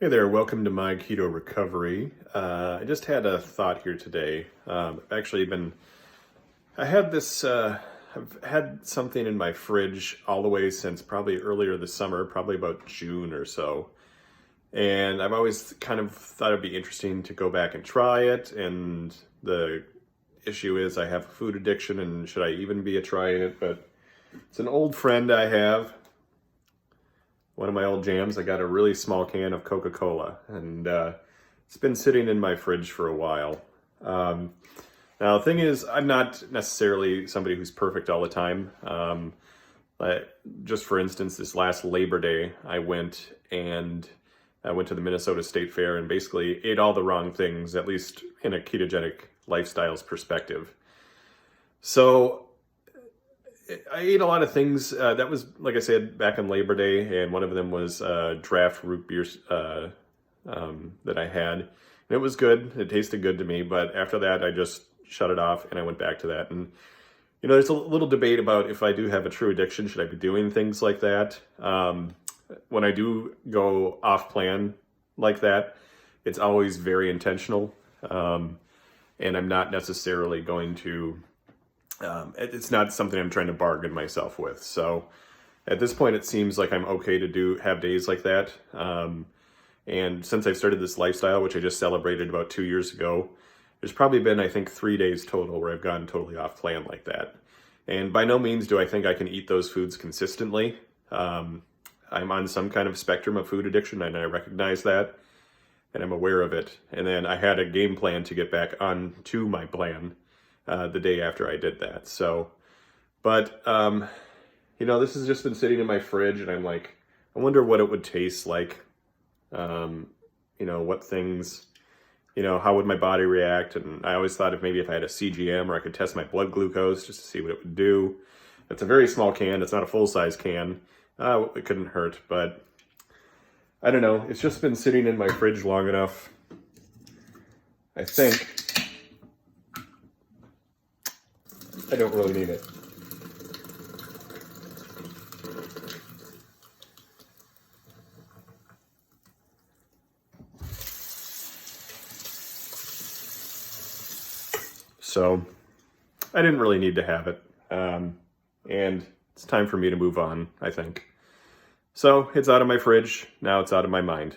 Hey there, welcome to my keto recovery. I just had a thought here today. I had I've had something in my fridge all the way since probably earlier this summer, probably about June or so. And I've always kind of thought it'd be interesting to go back and try it. And the issue is I have a food addiction and should I even be trying it? But it's an old friend I have, one of my old jams. I got a really small can of Coca-Cola, and it's been sitting in my fridge for a while. Now, the thing is, I'm not necessarily somebody who's perfect all the time. Just for instance, this last Labor Day, I went to the Minnesota State Fair and basically ate all the wrong things, at least in a ketogenic lifestyles perspective. So I ate a lot of things. That was, like I said, back on Labor Day, and one of them was draft root beer that I had. And it was good. It tasted good to me, but after that, I just shut it off, and I went back to that. And, there's a little debate about if I do have a true addiction, should I be doing things like that? When I do go off plan like that, it's always very intentional, and I'm not necessarily going to it's not something I'm trying to bargain myself with. So at this point, it seems like I'm okay to have days like that. And since I've started this lifestyle, which I just celebrated about 2 years ago, there's probably been, I think, 3 days total where I've gone totally off plan like that. And by no means do I think I can eat those foods consistently. I'm on some kind of spectrum of food addiction, and I recognize that, and I'm aware of it. And then I had a game plan to get back on to my plan the day after I did that. So, but, this has just been sitting in my fridge, and I'm like, I wonder what it would taste like. What things, how would my body react? And I always thought if I had a CGM, or I could test my blood glucose just to see what it would do. It's a very small can. It's not a full-size can. It couldn't hurt, but I don't know. It's just been sitting in my fridge long enough, I think. I don't really need it. So I didn't really need to have it. And it's time for me to move on, I think. So it's out of my fridge. Now it's out of my mind.